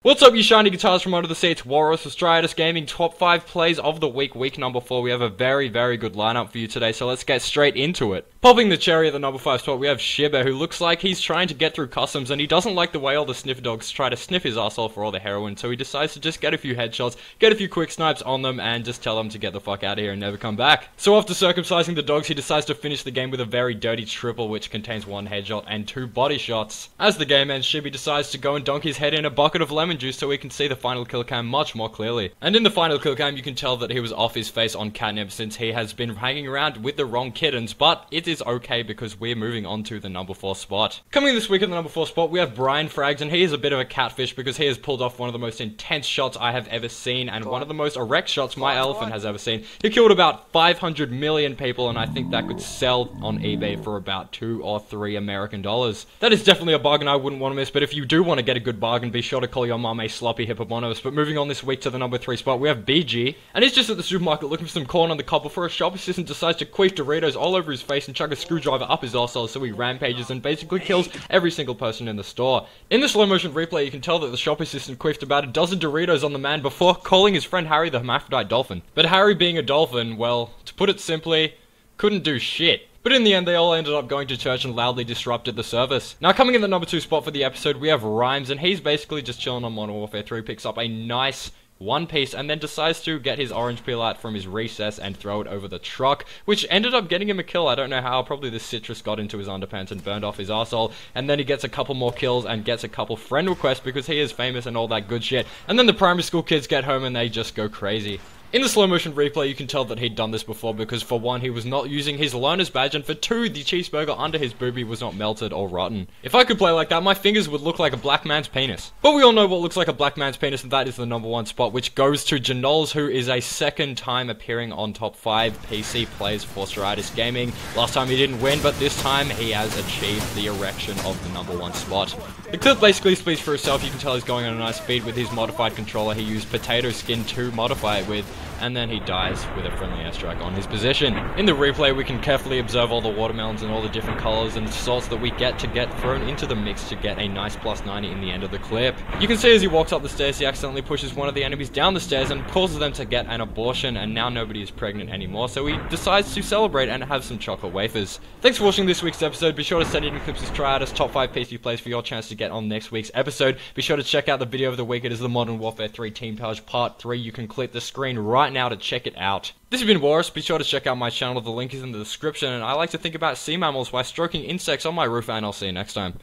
What's up, you shiny guitars from under the seats? Walruzz for StriatusGaming, top 5 plays of the week, week number 4. We have a very good lineup for you today, so let's get straight into it. Popping the cherry at the number 5 spot, we have Shiba, who looks like he's trying to get through customs, and he doesn't like the way all the sniffer dogs try to sniff his arsehole for all the heroin, so he decides to just get a few headshots, get a few quick snipes on them, and just tell them to get the fuck out of here and never come back. So after circumcising the dogs, he decides to finish the game with a very dirty triple, which contains 1 headshot and 2 body shots. As the game ends, Shiba decides to go and dunk his head in a bucket of lemon juice so we can see the final kill cam much more clearly. And in the final kill cam, you can tell that he was off his face on catnip since he has been hanging around with the wrong kittens, but it is okay because we're moving on to the number 4 spot. Coming this week at the number 4 spot, we have Frags, and he is a bit of a catfish because he has pulled off one of the most intense shots I have ever seen and one of the most erect shots my elephant has ever seen. He killed about 500 million people, and I think that could sell on eBay for about $2 or $3 American dollars. That is definitely a bargain I wouldn't want to miss, but if you do want to get a good bargain, be sure to call your mum a sloppy hippopotamus. But moving on this week to the number 3 spot, we have BG, and he's just at the supermarket looking for some corn on the cob before a shop assistant decides to queef Doritos all over his face and chuck a screwdriver up his arsehole, so he rampages and basically kills every single person in the store. In the slow motion replay, you can tell that the shop assistant queefed about a dozen Doritos on the man before calling his friend Harry the hermaphrodite dolphin. But Harry, being a dolphin, well, to put it simply, couldn't do shit. But in the end, they all ended up going to church and loudly disrupted the service. Now, coming in the number 2 spot for the episode, we have Rhymes, and he's basically just chilling on Modern Warfare 3, picks up a nice one piece, and then decides to get his orange peel out from his recess and throw it over the truck, which ended up getting him a kill. I don't know how, probably the citrus got into his underpants and burned off his arsehole, and then he gets a couple more kills and gets a couple friend requests because he is famous and all that good shit. And then the primary school kids get home and they just go crazy. In the slow motion replay, you can tell that he'd done this before because for 1, he was not using his learner's badge, and for 2, the cheeseburger under his boobie was not melted or rotten. If I could play like that, my fingers would look like a black man's penis. But we all know what looks like a black man's penis, and that is the number 1 spot, which goes to Janols, who is a second time appearing on top 5 PC plays for StriatusGaming. Last time he didn't win, but this time he has achieved the erection of the number 1 spot. The clip basically speaks for itself. You can tell he's going on a nice speed with his modified controller. He used potato skin to modify it with, and then he dies with a friendly airstrike on his position. In the replay, we can carefully observe all the watermelons and all the different colors and sorts that we get thrown into the mix to get a nice plus 90 in the end of the clip. You can see as he walks up the stairs, he accidentally pushes one of the enemies down the stairs and causes them to get an abortion, and now nobody is pregnant anymore, so he decides to celebrate and have some chocolate wafers. Thanks for watching this week's episode. Be sure to send in clips of Striatus top 5 PC plays for your chance to get on next week's episode. Be sure to check out the video of the week. It is the Modern Warfare 3 Team Purge Part 3. You can click the screen right now to check it out. This has been Walruzz. Be sure to check out my channel. The link is in the description, and I like to think about sea mammals by stroking insects on my roof, and I'll see you next time.